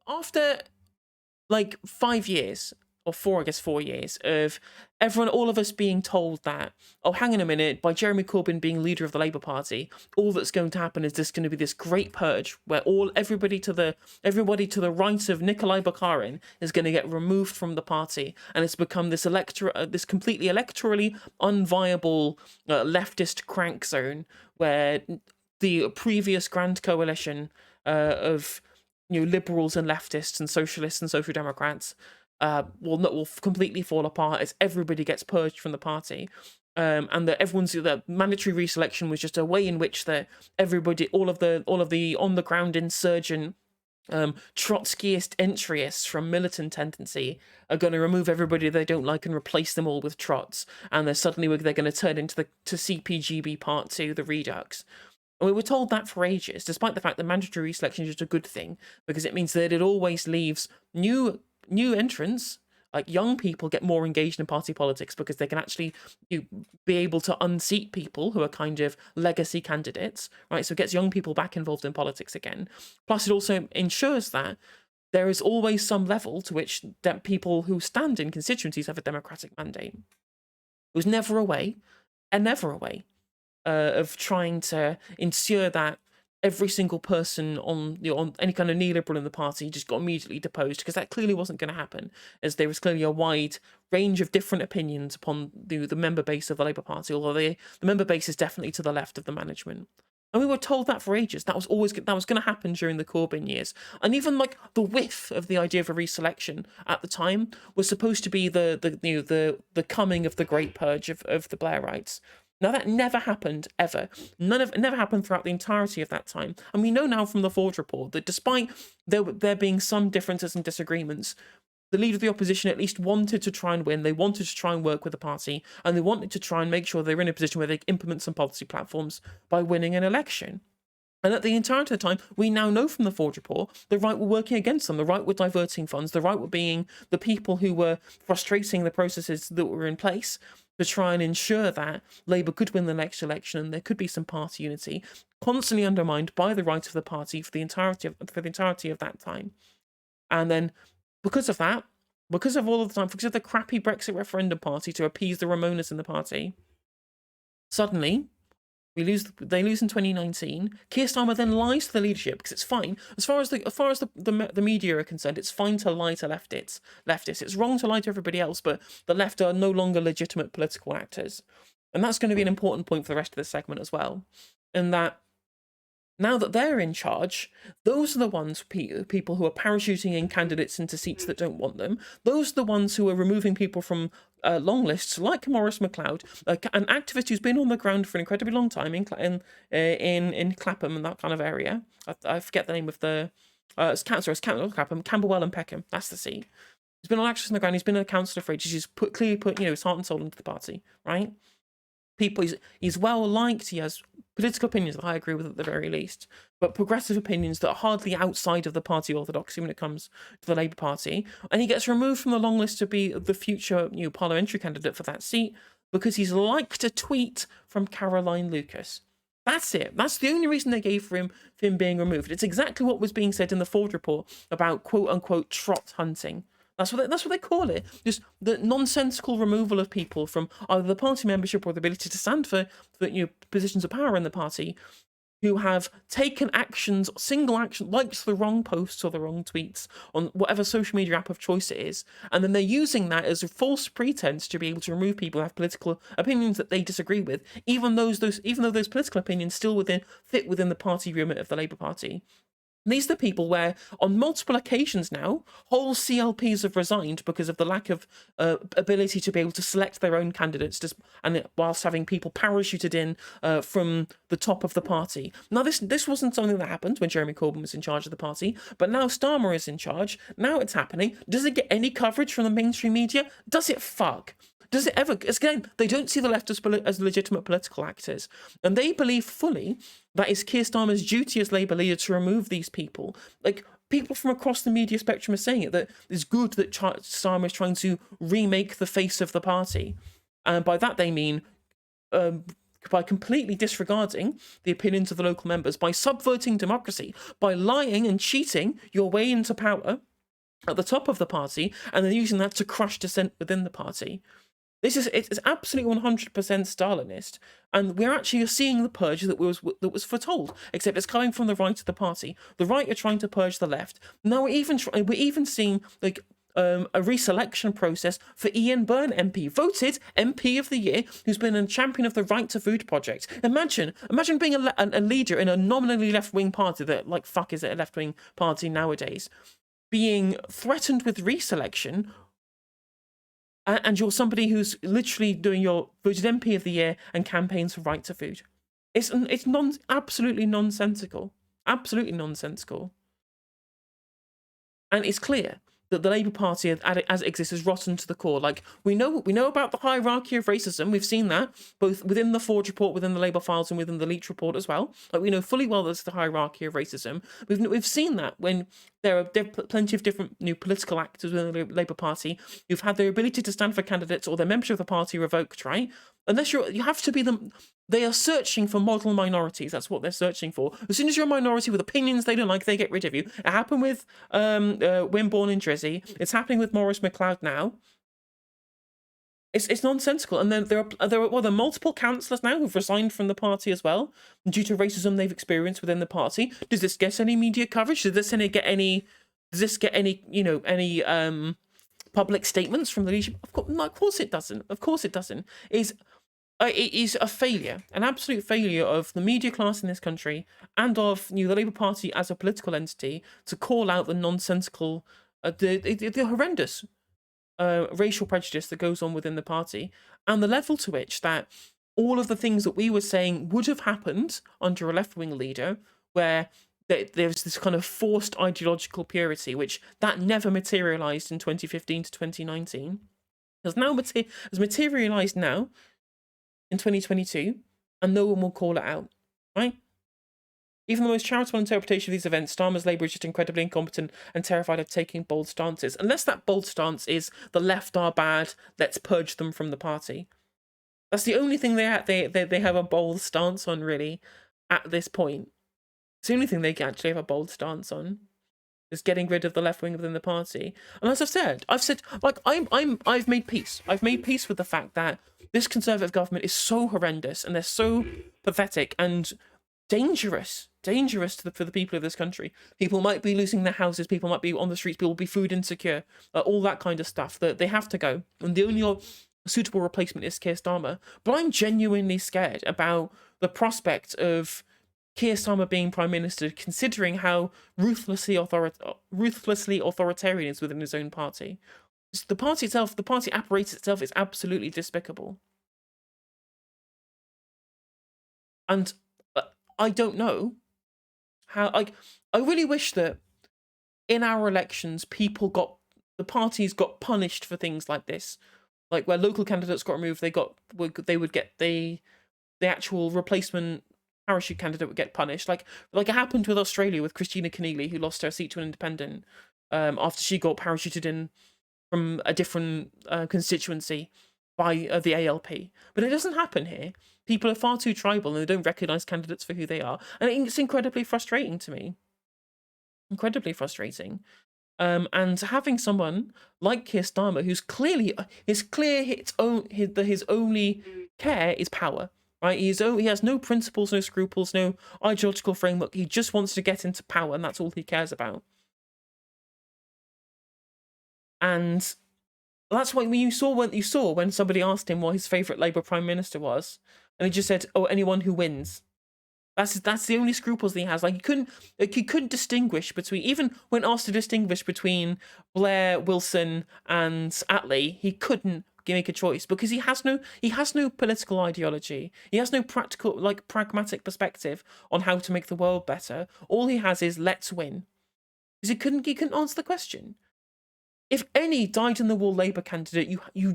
after like 5 years or four, I guess 4 years of everyone, all of us being told that, oh, hang on a minute, by Jeremy Corbyn being leader of the Labour Party, all that's going to happen is there's going to be this great purge where everybody to the right of Nikolai Bukharin is going to get removed from the party, and it's become this this completely electorally unviable leftist crank zone where the previous grand coalition of liberals and leftists and socialists and social democrats will completely fall apart as everybody gets purged from the party. And that the mandatory reselection was just a way in which everybody, all of the on the ground insurgent Trotskyist entryists from militant tendency are going to remove everybody they don't like and replace them all with trots, and they're going to turn into to CPGB Part 2, the Redux. And we were told that for ages, despite the fact that mandatory reselection is just a good thing, because it means that it always leaves new entrants, like young people, get more engaged in party politics because they can actually be able to unseat people who are kind of legacy candidates, right? So it gets young people back involved in politics again. Plus, it also ensures that there is always some level to which people who stand in constituencies have a democratic mandate. It was never a way, of trying to ensure that every single person on any kind of neoliberal in the party just got immediately deposed, because that clearly wasn't going to happen, as there was clearly a wide range of different opinions upon the member base of the Labour Party, although the member base is definitely to the left of the management. And we were told that for ages. That was going to happen during the Corbyn years. And even like the whiff of the idea of a reselection at the time was supposed to be the coming of the Great Purge of the Blairites. Now, that never happened, ever. It never happened throughout the entirety of that time. And we know now from the Ford report that despite there being some differences and disagreements, the leader of the opposition at least wanted to try and win. They wanted to try and work with the party, and they wanted to try and make sure they were in a position where they could implement some policy platforms by winning an election. And at the entirety of the time, we now know from the Ford report, the right were working against them. The right were diverting funds. The right were being the people who were frustrating the processes that were in place to try and ensure that Labour could win the next election and there could be some party unity, constantly undermined by the right of the party for the entirety of that time. And then, because of that, because of all of the time, because of the crappy Brexit referendum party to appease the Ramonas in the party, suddenly they lose in 2019. Keir Starmer then lies to the leadership, because it's fine. As far as the media are concerned, it's fine to lie to leftists. It's wrong to lie to everybody else, but the left are no longer legitimate political actors. And that's going to be an important point for the rest of this segment as well. And that now that they're in charge, those are the ones, people who are parachuting in candidates into seats that don't want them. Those are the ones who are removing people from long lists, like Maurice MacLeod, an activist who's been on the ground for an incredibly long time in Clapham and that kind of area. I forget the name of the it's Clapham, Camberwell and Peckham. That's the seat. He's been an activist on the ground. He's been a councillor for ages. He's clearly put his heart and soul into the party, right? He's well liked. He has political opinions that I agree with at the very least, but progressive opinions that are hardly outside of the party orthodoxy when it comes to the Labour Party. And he gets removed from the long list to be the future parliamentary candidate for that seat because he's liked a tweet from Caroline Lucas. That's it. That's the only reason they gave for him being removed. It's exactly what was being said in the Ford report about quote unquote trot hunting. That's what they call it. Just the nonsensical removal of people from either the party membership or the ability to stand for positions of power in the party, who have taken single action, likes the wrong posts or the wrong tweets on whatever social media app of choice it is, and then they're using that as a false pretense to be able to remove people who have political opinions that they disagree with, even though those political opinions still fit within the party remit of the Labour Party. And these are the people where, on multiple occasions now, whole CLPs have resigned because of the lack of ability to be able to select their own candidates, whilst having people parachuted in from the top of the party. Now, this wasn't something that happened when Jeremy Corbyn was in charge of the party, but now Starmer is in charge. Now it's happening. Does it get any coverage from the mainstream media? Does it fuck? Does it ever? Again, they don't see the left as legitimate political actors, and they believe fully that it's Keir Starmer's duty as Labour leader to remove these people. Like, people from across the media spectrum are saying it, that it's good that Starmer is trying to remake the face of the party, and by that they mean by completely disregarding the opinions of the local members, by subverting democracy, by lying and cheating your way into power at the top of the party, and then using that to crush dissent within the party. It's absolutely 100% Stalinist, and we're actually seeing the purge that was foretold. Except it's coming from the right of the party. The right are trying to purge the left. Now we're even seeing like a reselection process for Ian Byrne MP, voted MP of the Year, who's been a champion of the Right to Food project. Imagine being a leader in a nominally left-wing party that, like, fuck is it a left-wing party nowadays, being threatened with reselection, and you're somebody who's literally doing your voted MP of the Year and campaigns for Right to Food. It's absolutely nonsensical. Absolutely nonsensical. And it's clear that the Labour Party, as it exists, is rotten to the core. Like, we know about the hierarchy of racism. We've seen that both within the Forge report, within the Labour files, and within the Leach report as well. Like, we know fully well there's the hierarchy of racism. We've seen that when there are plenty of different new political actors within the Labour Party who've had their ability to stand for candidates or their membership of the party revoked, right? Unless you have to be them. They are searching for model minorities. That's what they're searching for. As soon as you're a minority with opinions they don't like, they get rid of you. It happened with Wimborne in Drizzy. It's happening with Maurice MacLeod now. It's nonsensical. And then there are multiple councillors now who've resigned from the party as well due to racism they've experienced within the party. Does this get any media coverage? Does this get any public statements from the leadership? Of course it doesn't. Of course it doesn't. It is a failure, an absolute failure of the media class in this country and of the Labour Party as a political entity to call out the nonsensical, the horrendous racial prejudice that goes on within the party, and the level to which that all of the things that we were saying would have happened under a left-wing leader, where there's this kind of forced ideological purity, which that never materialised in 2015 to 2019, has materialised now in 2022, and no one will call it out, right? Even the most charitable interpretation of these events, Starmer's Labour is just incredibly incompetent and terrified of taking bold stances. Unless that bold stance is the left are bad, let's purge them from the party. That's the only thing they have a bold stance on, really, at this point. It's the only thing they can actually have a bold stance on, is getting rid of the left wing within the party. And as I've said like I've made peace. I've made peace with the fact that this Conservative government is so horrendous and they're so pathetic and dangerous for the people of this country. People might be losing their houses, people might be on the streets, people will be food insecure, all that kind of stuff. That they have to go, and the only suitable replacement is Keir Starmer. But I'm genuinely scared about the prospect of Keir Starmer being Prime Minister, considering how ruthlessly authoritarian is within his own party. The party apparatus itself is absolutely despicable. And I don't know how. I really wish that in our elections, the parties got punished for things like this, like where local candidates got removed. They would get the actual replacement parachute candidate would get punished, like it happened with Australia with Christina Keneally, who lost her seat to an independent after she got parachuted in from a different constituency by the ALP. But it doesn't happen here. People are far too tribal and they don't recognise candidates for who they are, and it's incredibly frustrating to me. Incredibly frustrating. And having someone like Keir Starmer, who's clearly his only care is power. Right, he has no principles, no scruples, no ideological framework. He just wants to get into power, and that's all he cares about. And that's what you saw when somebody asked him what his favourite Labour Prime Minister was, and he just said, "Oh, anyone who wins." That's the only scruples that he has. Like, he couldn't distinguish between, even when asked to distinguish between Blair, Wilson, and Attlee, he couldn't make a choice because he has no political ideology. He has no pragmatic perspective on how to make the world better. All he has is let's win. Because he couldn't answer the question. If any dyed-in-the-wool Labour candidate, you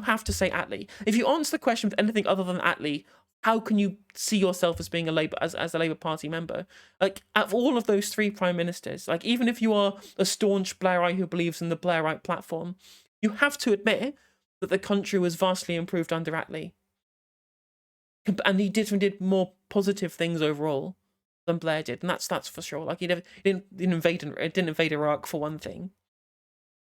have to say Attlee. If you answer the question with anything other than Attlee, how can you see yourself as being a Labour Party member? Like, out of all of those three prime ministers, like, even if you are a staunch Blairite who believes in the Blairite platform, you have to admit that the country was vastly improved under Attlee. and he did more positive things overall than Blair did, and that's for sure. Like he didn't invade Iraq for one thing.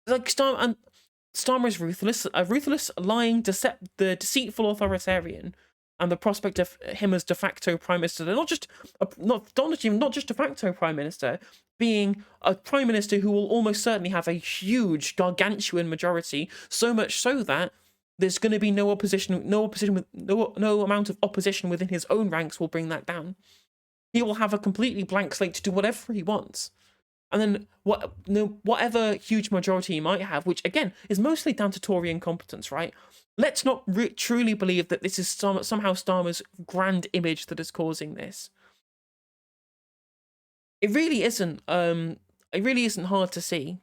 Like Starmer is ruthless, a ruthless, lying, the deceitful authoritarian, and the prospect of him as de facto prime minister, not just de facto prime minister, being a prime minister who will almost certainly have a huge, gargantuan majority, so much so that there's going to be no amount of opposition within his own ranks will bring that down. He will have a completely blank slate to do whatever he wants. And then whatever huge majority he might have, which again is mostly down to Tory incompetence, right? Let's not truly believe that this is somehow Starmer's grand image that is causing this. It really isn't. It really isn't hard to see.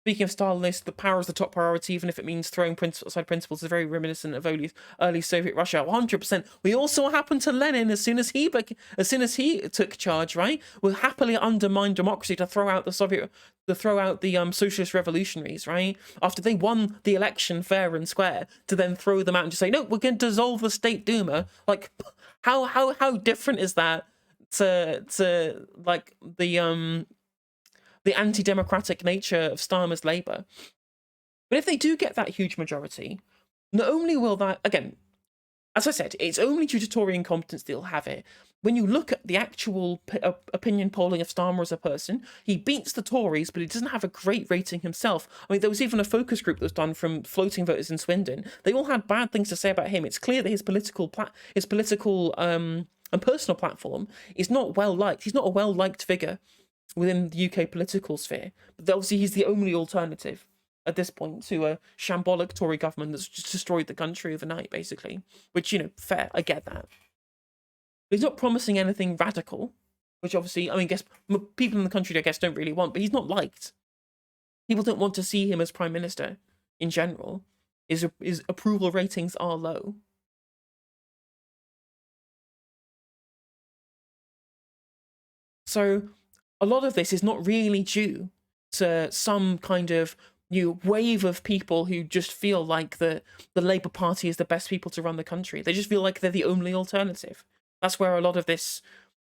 Speaking of Stalinist, the power is the top priority, even if it means throwing aside principles, is very reminiscent of early Soviet Russia. 100%. We also happen to Lenin as soon as he took charge, right? Will happily undermine democracy to throw out the socialist revolutionaries, right? After they won the election fair and square, to then throw them out and just say, no, we're going to dissolve the State Duma. Like, how different is that to like the anti-democratic nature of Starmer's Labour? But if they do get that huge majority, not only will that, again, as I said, it's only due to Tory incompetence they'll have it. When you look at the actual opinion polling of Starmer as a person, he beats the Tories, but he doesn't have a great rating himself. I mean, there was even a focus group that was done from floating voters in Swindon. They all had bad things to say about him. It's clear that his political and personal platform is not well liked. He's not a well liked figure within the UK political sphere, but obviously he's the only alternative at this point to a shambolic Tory government that's just destroyed the country overnight, basically. Which, fair, I get that. But he's not promising anything radical, which obviously, I mean, guess people in the country, I guess, don't really want, but he's not liked. People don't want to see him as prime minister in general. His approval ratings are low. So a lot of this is not really due to some kind of new wave of people who just feel like the Labour Party is the best people to run the country. They just feel like they're the only alternative. That's where a lot of this,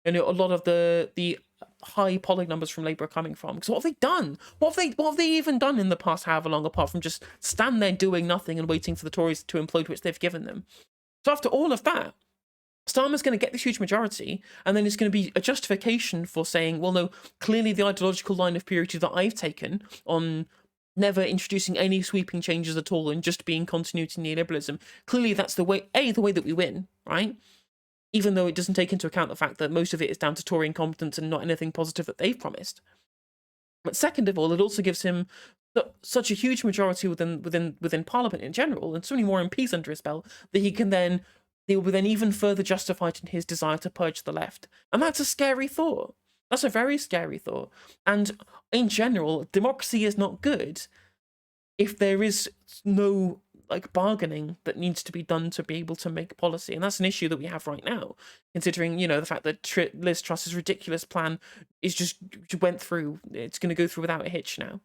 a lot of the high polling numbers from Labour are coming from. Because what have they done? What have they even done in the past however long, apart from just stand there doing nothing and waiting for the Tories to implode, which they've given them? So after all of that, Starmer's going to get this huge majority, and then it's going to be a justification for saying, well, no, clearly the ideological line of purity that I've taken on never introducing any sweeping changes at all and just being continuity neoliberalism, clearly that's the way that we win, right? Even though it doesn't take into account the fact that most of it is down to Tory incompetence and not anything positive that they've promised. But second of all, it also gives him such a huge majority within Parliament in general, and so many more MPs under his belt, that he will be then even further justified in his desire to purge the left. And that's a scary thought. That's a very scary thought. And in general, democracy is not good if there is no bargaining that needs to be done to be able to make policy. And that's an issue that we have right now, considering, the fact that Liz Truss's ridiculous plan is just went through. It's going to go through without a hitch now.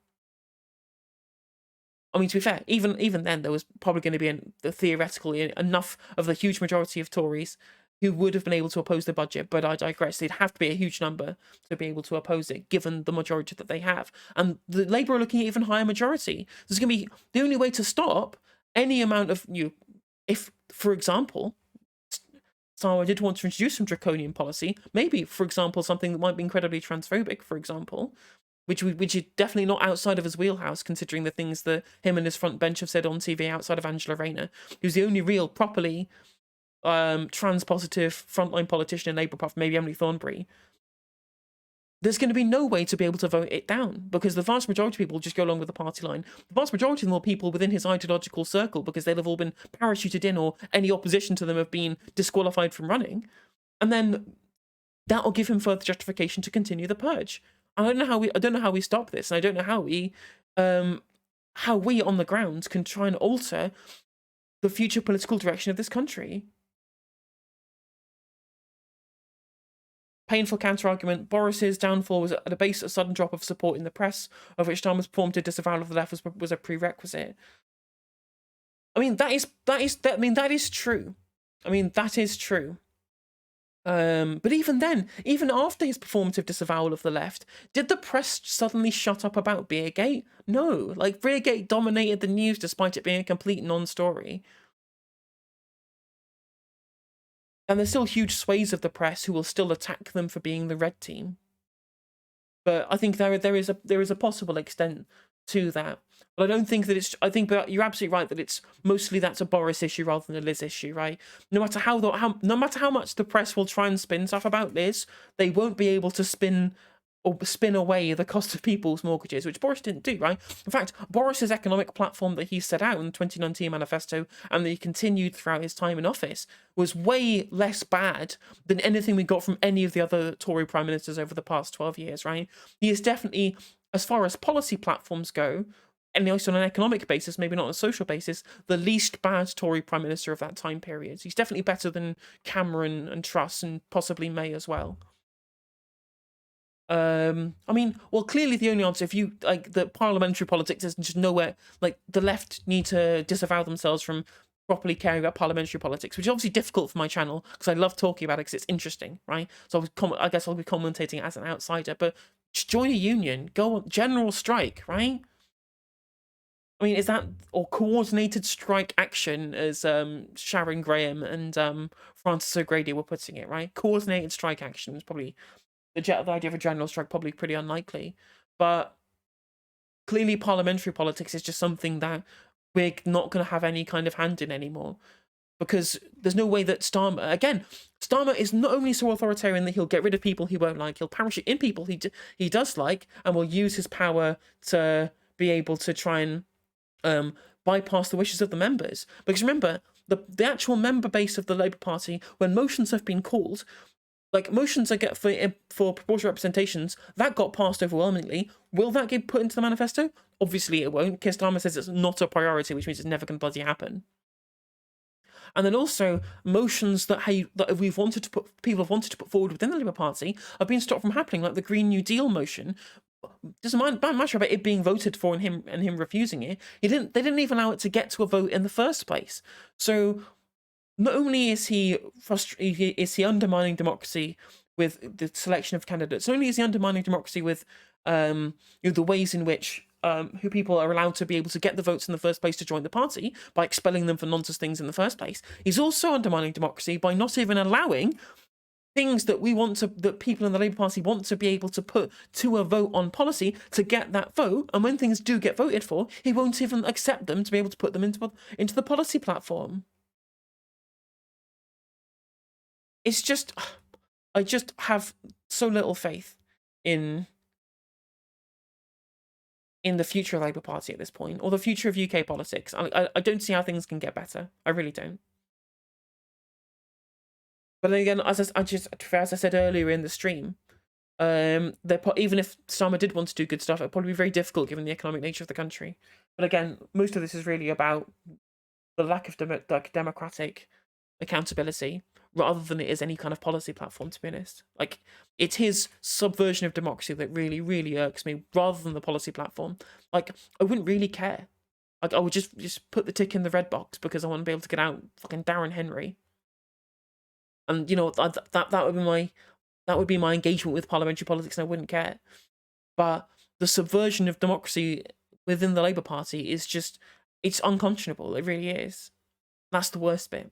I mean, to be fair, even then, there was probably going to be theoretically enough of the huge majority of Tories who would have been able to oppose the budget, but I digress. They'd have to be a huge number to be able to oppose it, given the majority that they have. And the Labour are looking at even higher majority. There's going to be the only way to stop any amount of if, for example, Starmer did want to introduce some draconian policy, maybe, for example, something that might be incredibly transphobic, for example, which is definitely not outside of his wheelhouse, considering the things that him and his front bench have said on TV outside of Angela Rayner, who's the only real properly trans-positive frontline politician in Labour, apart from maybe Emily Thornberry. There's going to be no way to be able to vote it down, because the vast majority of people will just go along with the party line. The vast majority of them are people within his ideological circle, because they'll have all been parachuted in, or any opposition to them have been disqualified from running. And then that will give him further justification to continue the purge. I don't know how we stop this, and I don't know how we on the ground can try and alter the future political direction of this country. Painful counter-argument. Boris's downfall was at a base a sudden drop of support in the press, of which Starmer's performative disavowal of the left was a prerequisite. I mean, that is true. I mean, that is true. But even then, even after his performative disavowal of the left, did the press suddenly shut up about Beergate? No. Like, Beergate dominated the news despite it being a complete non-story. And there's still huge swathes of the press who will still attack them for being the red team. But I think there is a possible extent to that. But I don't think that it's. I think that you're absolutely right that it's mostly that's a Boris issue rather than a Liz issue, right? No matter no matter how much the press will try and spin stuff about Liz, they won't be able to spin away the cost of people's mortgages, which Boris didn't do, right? In fact, Boris's economic platform that he set out in the 2019 manifesto and that he continued throughout his time in office was way less bad than anything we got from any of the other Tory prime ministers over the past 12 years, right? He is definitely, as far as policy platforms go, and also on an economic basis, maybe not on a social basis, the least bad Tory prime minister of that time period. He's definitely better than Cameron and Truss and possibly May as well. I mean, well, clearly the only answer, if you like, the parliamentary politics is just nowhere. Like, the left need to disavow themselves from properly caring about parliamentary politics, which is obviously difficult for my channel because I love talking about it because it's interesting, right? So I guess I'll be commentating as an outsider, but just join a union, go on general strike, right? I mean, is that, or coordinated strike action, as Sharon Graham and Francis O'Grady were putting it, right? Coordinated strike action was probably the idea of a general strike probably pretty unlikely, but clearly parliamentary politics is just something that we're not going to have any kind of hand in anymore, because there's no way that Starmer is not only so authoritarian that he'll get rid of people he won't like, he'll parachute in people he does like, and will use his power to be able to try and bypass the wishes of the members. Because remember, the actual member base of the Labour Party, when motions have been called, like motions I get for proportional representations, that got passed overwhelmingly. Will that get put into the manifesto? Obviously it won't. Keir Starmer says it's not a priority, which means it's never going to bloody happen. And then also motions that people have wanted to put forward within the Labour Party have been stopped from happening, like the Green New Deal motion. Doesn't matter about it being voted for and him refusing it. They didn't even allow it to get to a vote in the first place. So not only is he undermining democracy with the selection of candidates, not only is he undermining democracy with the ways in which who people are allowed to be able to get the votes in the first place to join the party by expelling them for nonsense things in the first place, he's also undermining democracy by not even allowing things that that people in the Labour Party want to be able to put to a vote on policy to get that vote. And when things do get voted for, he won't even accept them to be able to put them into the policy platform. It's just, I just have so little faith in the future of Labour Party at this point, or the future of UK politics. I don't see how things can get better. I really don't. But then again, as I said earlier in the stream, even if Starmer did want to do good stuff, it'd probably be very difficult given the economic nature of the country. But again, most of this is really about the lack of democratic accountability, rather than it is any kind of policy platform, to be honest. Like, it's his subversion of democracy that really, really irks me, rather than the policy platform. Like, I wouldn't really care. Like, I would just put the tick in the red box because I want to be able to get out fucking Darren Henry. And, you know, that would be my engagement with parliamentary politics, and I wouldn't care. But the subversion of democracy within the Labour Party is just, it's unconscionable. It really is. That's the worst bit.